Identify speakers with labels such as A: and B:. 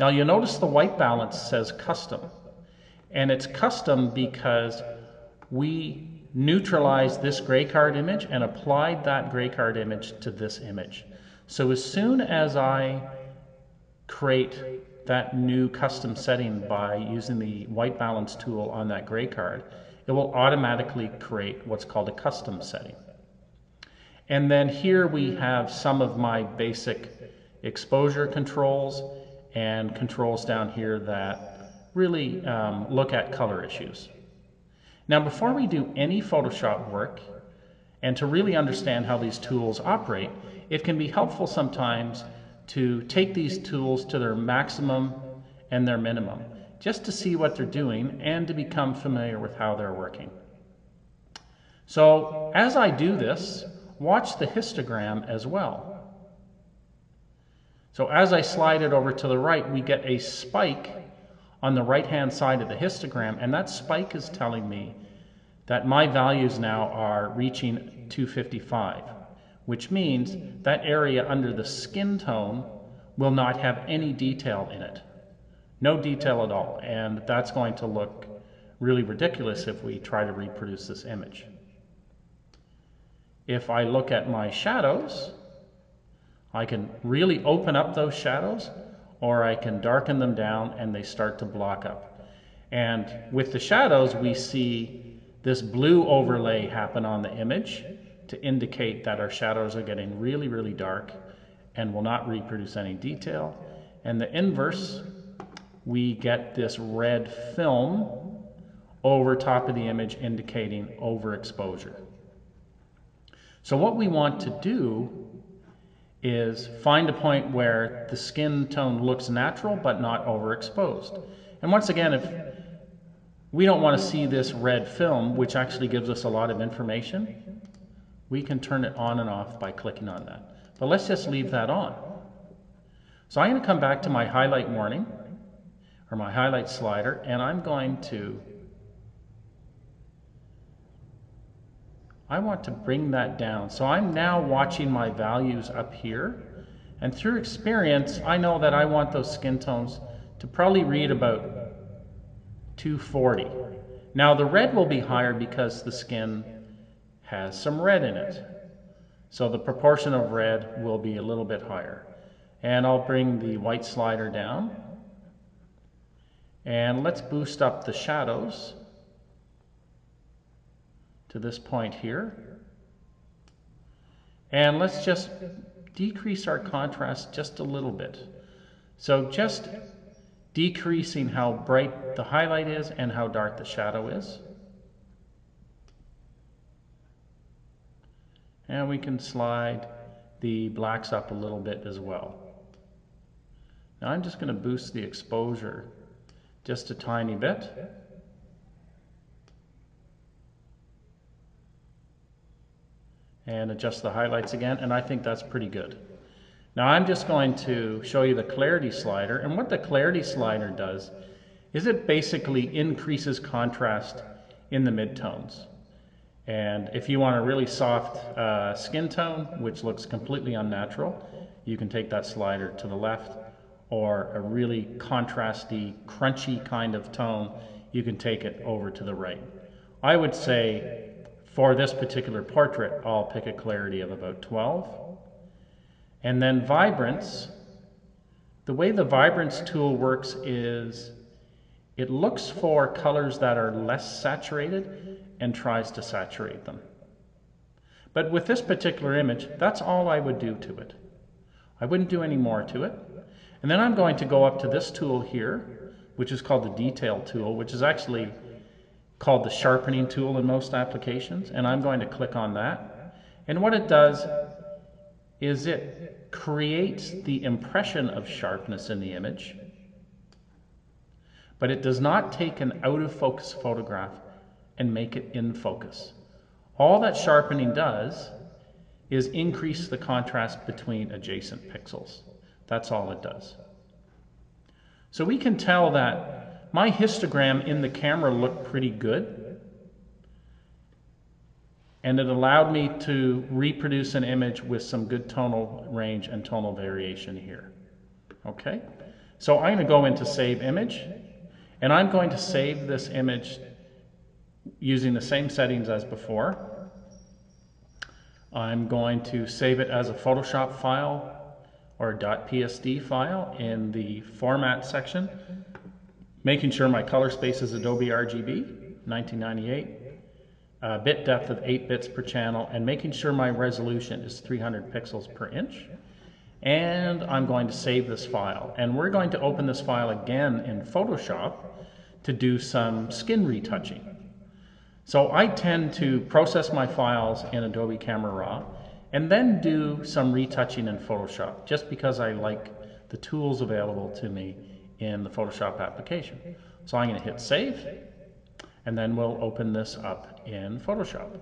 A: Now you'll notice the white balance says custom, and it's custom because we neutralized this gray card image and applied that gray card image to this image. So as soon as I create that new custom setting by using the white balance tool on that gray card, it will automatically create what's called a custom setting. And then here we have some of my basic exposure controls and controls down here that really look at color issues. Now, before we do any Photoshop work, and to really understand how these tools operate, it can be helpful sometimes to take these tools to their maximum and their minimum, just to see what they're doing and to become familiar with how they're working. So as I do this, watch the histogram as well. So as I slide it over to the right, we get a spike on the right-hand side of the histogram, and that spike is telling me that my values now are reaching 255, which means that area under the skin tone will not have any detail in it. No detail at all, and that's going to look really ridiculous if we try to reproduce this image. If I look at my shadows, I can really open up those shadows, or I can darken them down and they start to block up. And with the shadows, we see this blue overlay happen on the image to indicate that our shadows are getting really, really dark and will not reproduce any detail. And the inverse, we get this red film over top of the image indicating overexposure. So what we want to do is find a point where the skin tone looks natural but not overexposed. And once again, if we don't want to see this red film, which actually gives us a lot of information, we can turn it on and off by clicking on that. But let's just leave that on. So I'm going to come back to my highlight warning, or my highlight slider, and I want to bring that down. So I'm now watching my values up here, and through experience, I know that I want those skin tones to probably read about 240. Now the red will be higher because the skin has some red in it. So the proportion of red will be a little bit higher. And I'll bring the white slider down. And let's boost up the shadows to this point here. And let's just decrease our contrast just a little bit. So just decreasing how bright the highlight is and how dark the shadow is. And we can slide the blacks up a little bit as well. Now I'm just going to boost the exposure just a tiny bit. And adjust the highlights again, and I think that's pretty good. Now I'm just going to show you the clarity slider, and what the clarity slider does is it basically increases contrast in the midtones. And if you want a really soft skin tone, which looks completely unnatural, you can take that slider to the left, or a really contrasty, crunchy kind of tone, you can take it over to the right. I would say for this particular portrait, I'll pick a clarity of about 12. And then vibrance, the way the vibrance tool works is it looks for colors that are less saturated and tries to saturate them. But with this particular image, that's all I would do to it. I wouldn't do any more to it. And then I'm going to go up to this tool here, which is called the detail tool, which is actually called the sharpening tool in most applications. And I'm going to click on that. And what it does is it creates the impression of sharpness in the image, but it does not take an out of focus photograph and make it in focus. All that sharpening does is increase the contrast between adjacent pixels. That's all it does. So we can tell that my histogram in the camera looked pretty good, and it allowed me to reproduce an image with some good tonal range and tonal variation here. Okay? So I'm going to go into Save Image, and I'm going to save this image using the same settings as before. I'm going to save it as a Photoshop file or a .psd file in the Format section, making sure my color space is Adobe RGB 1998, bit depth of 8 bits per channel, and making sure my resolution is 300 pixels per inch. And I'm going to save this file. And we're going to open this file again in Photoshop to do some skin retouching. So I tend to process my files in Adobe Camera Raw and then do some retouching in Photoshop, just because I like the tools available to me in the Photoshop application. So I'm going to hit Save, and then we'll open this up in Photoshop.